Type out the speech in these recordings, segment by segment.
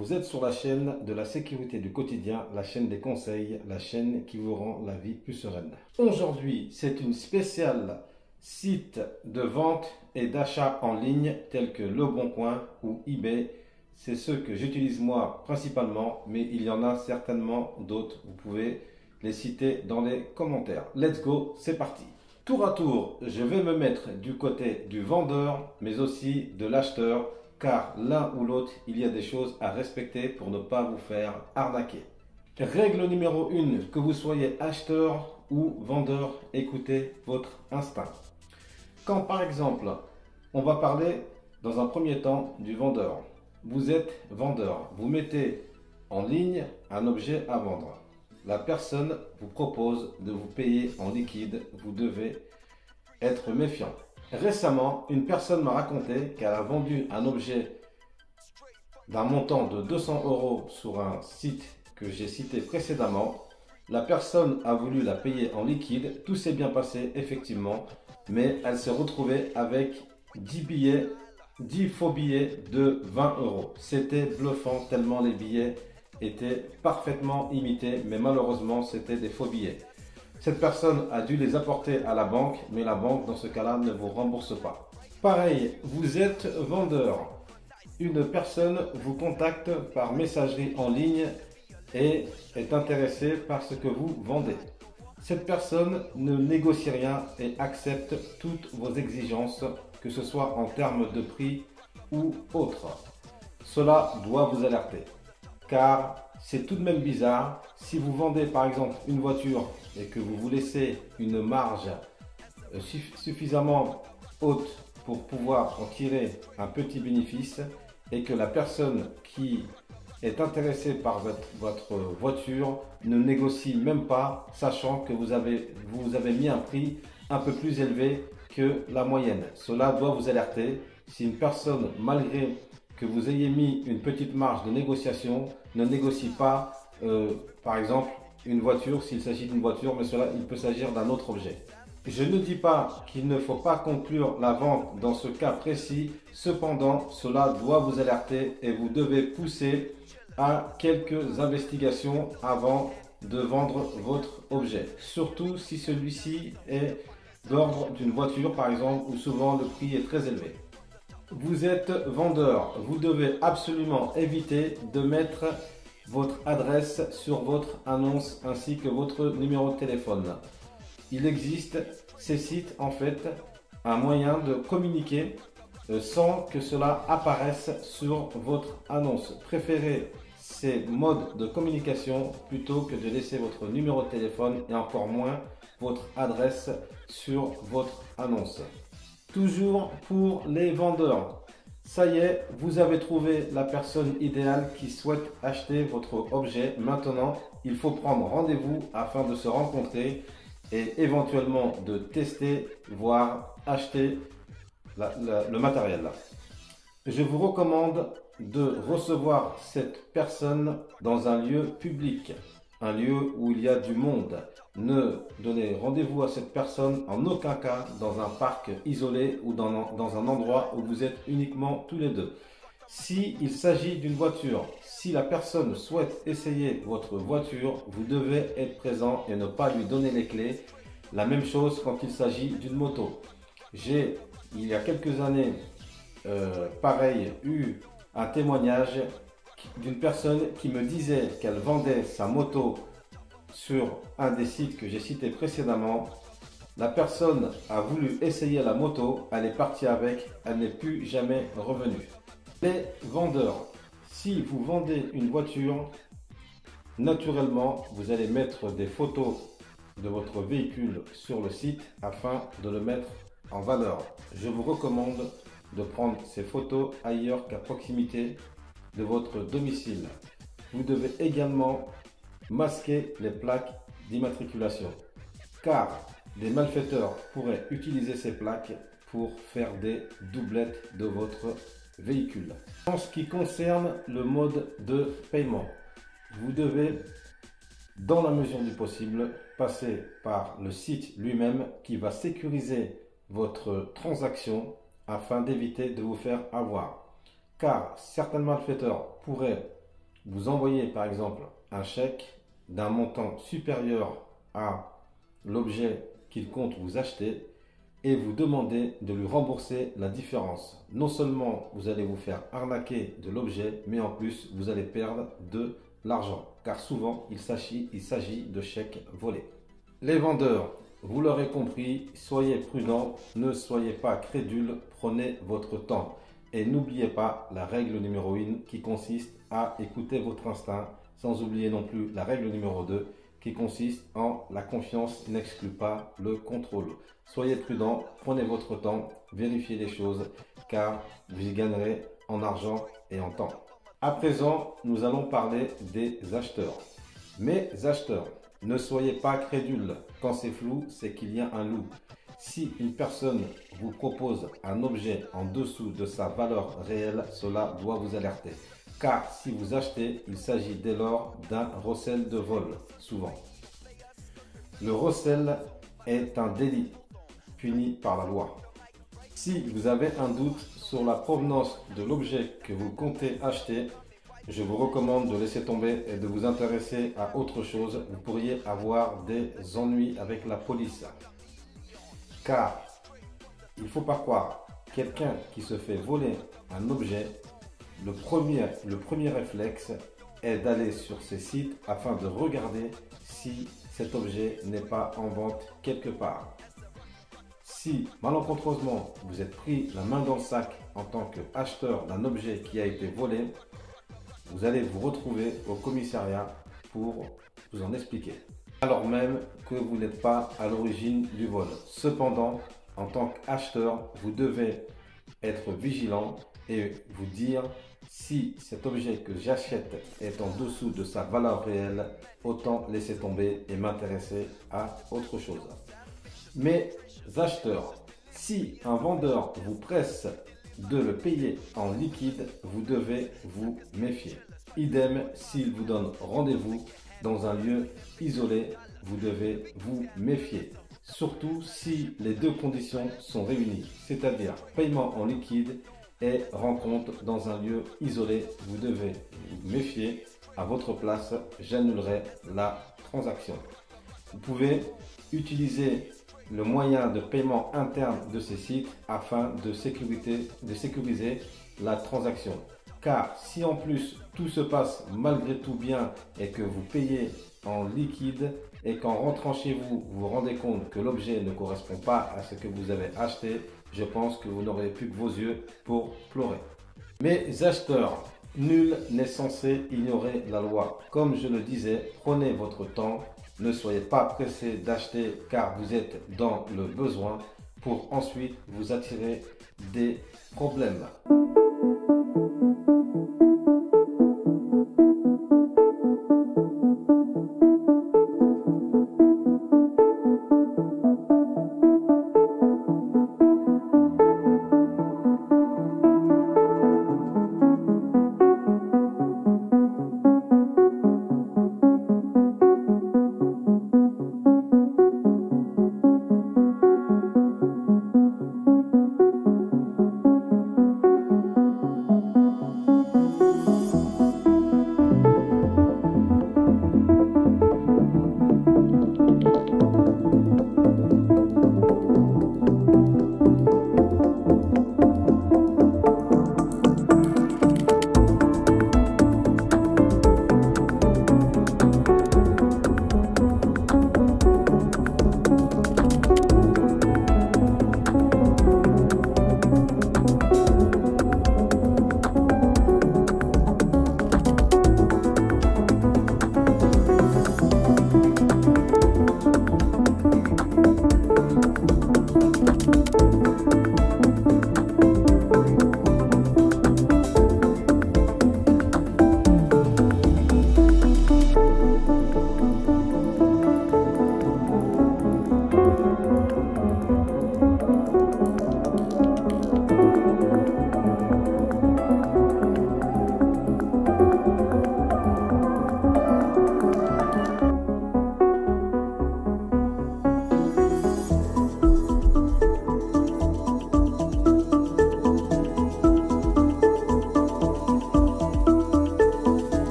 vous êtes sur la chaîne de la sécurité du quotidien, la chaîne des conseils, la chaîne qui vous rend la vie plus sereine. Aujourd'hui, c'est une spéciale site de vente et d'achat en ligne tels que Le Bon Coin ou eBay. C'est ceux que j'utilise moi principalement, mais il y en a certainement d'autres. Vous pouvez les citer dans les commentaires. Let's go, c'est parti. Tour à tour, je vais me mettre du côté du vendeur, mais aussi de l'acheteur, car l'un ou l'autre, il y a des choses à respecter pour ne pas vous faire arnaquer. Règle numéro 1, que vous soyez acheteur ou vendeur, écoutez votre instinct. Quand par exemple, on va parler dans un premier temps du vendeur. Vous êtes vendeur, vous mettez en ligne un objet à vendre. La personne vous propose de vous payer en liquide, vous devez être méfiant. Récemment, une personne m'a raconté qu'elle a vendu un objet d'un montant de 200 € sur un site que j'ai cité précédemment. La personne a voulu la payer en liquide, tout s'est bien passé effectivement, mais elle s'est retrouvée avec 10 faux billets de 20 €. C'était bluffant tellement les billets étaient parfaitement imités, mais malheureusement c'était des faux billets. Cette personne a dû les apporter à la banque, mais la banque dans ce cas-là ne vous rembourse pas. Pareil, vous êtes vendeur. Une personne vous contacte par messagerie en ligne et est intéressée par ce que vous vendez. Cette personne ne négocie rien et accepte toutes vos exigences, que ce soit en termes de prix ou autre. Cela doit vous alerter, car c'est tout de même bizarre. Si vous vendez par exemple une voiture et que vous vous laissez une marge suffisamment haute pour pouvoir en tirer un petit bénéfice, et que la personne qui est intéressée par votre voiture ne négocie même pas, sachant que vous avez mis un prix un peu plus élevé que la moyenne. Cela doit vous alerter. Si une personne, malgré que vous ayez mis une petite marge de négociation, ne négocie pas, par exemple, une voiture, s'il s'agit d'une voiture, mais il peut s'agir d'un autre objet. Je ne dis pas qu'il ne faut pas conclure la vente dans ce cas précis, cependant, cela doit vous alerter et vous devez pousser à quelques investigations avant de vendre votre objet. Surtout si celui-ci est d'ordre d'une voiture, par exemple, où souvent le prix est très élevé. Vous êtes vendeur, vous devez absolument éviter de mettre votre adresse sur votre annonce ainsi que votre numéro de téléphone. Il existe ces sites en fait un moyen de communiquer sans que cela apparaisse sur votre annonce. Préférez ces modes de communication plutôt que de laisser votre numéro de téléphone et encore moins votre adresse sur votre annonce. Toujours pour les vendeurs. Ça y est, vous avez trouvé la personne idéale qui souhaite acheter votre objet. Maintenant, il faut prendre rendez-vous afin de se rencontrer et éventuellement de tester, voire acheter le matériel. Je vous recommande de recevoir cette personne dans un lieu public, un lieu où il y a du monde. Ne donnez rendez-vous à cette personne en aucun cas dans un parc isolé ou dans un endroit où vous êtes uniquement tous les deux. S'il s'agit d'une voiture, si la personne souhaite essayer votre voiture, vous devez être présent et ne pas lui donner les clés. La même chose quand il s'agit d'une moto. J'ai, il y a quelques années, pareil, eu un témoignage d'une personne qui me disait qu'elle vendait sa moto sur un des sites que j'ai cité précédemment. La personne a voulu essayer la moto, elle est partie avec, elle n'est plus jamais revenue. Les vendeurs, si vous vendez une voiture, naturellement, vous allez mettre des photos de votre véhicule sur le site afin de le mettre en valeur. Je vous recommande de prendre ces photos ailleurs qu'à proximité de votre domicile. Vous devez également masquer les plaques d'immatriculation, car des malfaiteurs pourraient utiliser ces plaques pour faire des doublettes de votre véhicule. En ce qui concerne le mode de paiement, vous devez, dans la mesure du possible, passer par le site lui-même qui va sécuriser votre transaction afin d'éviter de vous faire avoir. Car certains malfaiteurs pourraient Vous envoyez par exemple un chèque d'un montant supérieur à l'objet qu'il compte vous acheter et vous demandez de lui rembourser la différence. Non seulement vous allez vous faire arnaquer de l'objet, mais en plus vous allez perdre de l'argent, car souvent il s'agit de chèques volés. Les vendeurs, vous l'aurez compris, soyez prudents, ne soyez pas crédules, prenez votre temps. Et n'oubliez pas la règle numéro 1 qui consiste à écouter votre instinct, sans oublier non plus la règle numéro 2 qui consiste en la confiance n'exclut pas le contrôle. Soyez prudents, prenez votre temps, vérifiez les choses, car vous y gagnerez en argent et en temps. À présent, nous allons parler des acheteurs. Mes acheteurs, ne soyez pas crédules. Quand c'est flou, c'est qu'il y a un loup. Si une personne vous propose un objet en dessous de sa valeur réelle, cela doit vous alerter. Car si vous achetez, il s'agit dès lors d'un recel de vol, souvent. Le recel est un délit puni par la loi. Si vous avez un doute sur la provenance de l'objet que vous comptez acheter, je vous recommande de laisser tomber et de vous intéresser à autre chose. Vous pourriez avoir des ennuis avec la police. Car, il ne faut pas croire, quelqu'un qui se fait voler un objet, le premier réflexe est d'aller sur ces sites afin de regarder si cet objet n'est pas en vente quelque part. Si malencontreusement vous êtes pris la main dans le sac en tant qu'acheteur d'un objet qui a été volé, vous allez vous retrouver au commissariat pour vous en expliquer, alors même que vous n'êtes pas à l'origine du vol. Cependant, en tant qu'acheteur, vous devez être vigilant et vous dire si cet objet que j'achète est en dessous de sa valeur réelle, autant laisser tomber et m'intéresser à autre chose. Mais acheteurs, si un vendeur vous presse de le payer en liquide, vous devez vous méfier. Idem, s'il vous donne rendez-vous dans un lieu isolé, vous devez vous méfier. Surtout si les deux conditions sont réunies, c'est-à-dire paiement en liquide et rencontre dans un lieu isolé, vous devez vous méfier. À votre place, j'annulerai la transaction. Vous pouvez utiliser le moyen de paiement interne de ces sites afin de sécuriser la transaction. Car si en plus tout se passe malgré tout bien et que vous payez en liquide et qu'en rentrant chez vous, vous vous rendez compte que l'objet ne correspond pas à ce que vous avez acheté, je pense que vous n'aurez plus que vos yeux pour pleurer. Mes acheteurs, nul n'est censé ignorer la loi. Comme je le disais, prenez votre temps. Ne soyez pas pressé d'acheter car vous êtes dans le besoin pour ensuite vous attirer des problèmes.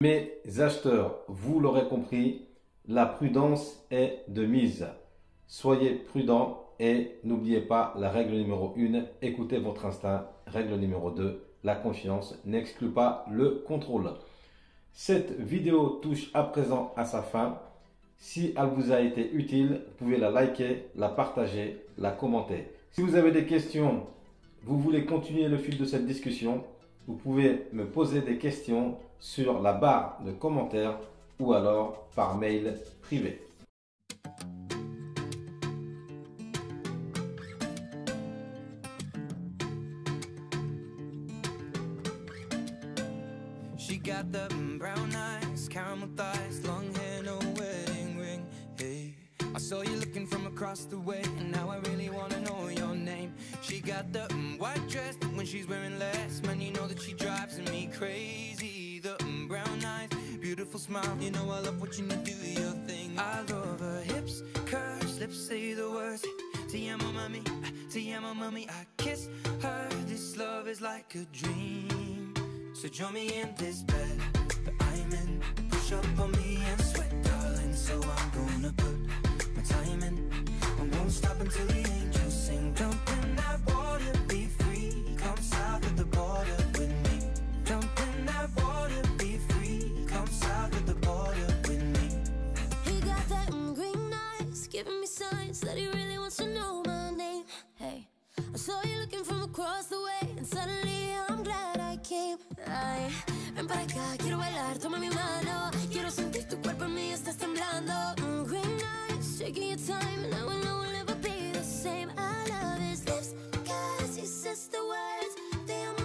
Mes acheteurs, vous l'aurez compris, la prudence est de mise. Soyez prudents et n'oubliez pas la règle numéro 1, écoutez votre instinct. Règle numéro 2, la confiance n'exclut pas le contrôle. Cette vidéo touche à présent à sa fin. Si elle vous a été utile, vous pouvez la liker, la partager, la commenter. Si vous avez des questions, vous voulez continuer le fil de cette discussion, vous pouvez me poser des questions sur la barre de commentaires ou alors par mail privé. She got the brown eyes, caramel thighs, long hair, no wedding ring. Hey, I saw you looking from across the way, and now I really wanna know your name. She got the white dress, but when she's wearing less, man, you know that she drives me crazy. The brown eyes, beautiful smile, you know I love watching you do your thing. I love her hips, curves, lips say the words. Te amo, mommy, I kiss her. This love is like a dream. So join me in this bed that I'm in. Push up on me and sweat, darling. So I'm gonna put my time in. I won't stop until the angels sing. Jump in that water, be free. Come south of the border with me. Jump in that water, be free. Come south of the border with me. He got that green eyes, giving me signs that he really wants to know my name. Hey, I saw you looking from across the way, and suddenly I'm glad I came. Ay, ven para acá, quiero bailar, toma mi mano. Quiero sentir tu cuerpo en mí, estás temblando. Green eyes, taking your time, and I will know we'll never be the same. I love his lips, cause he says the words. They are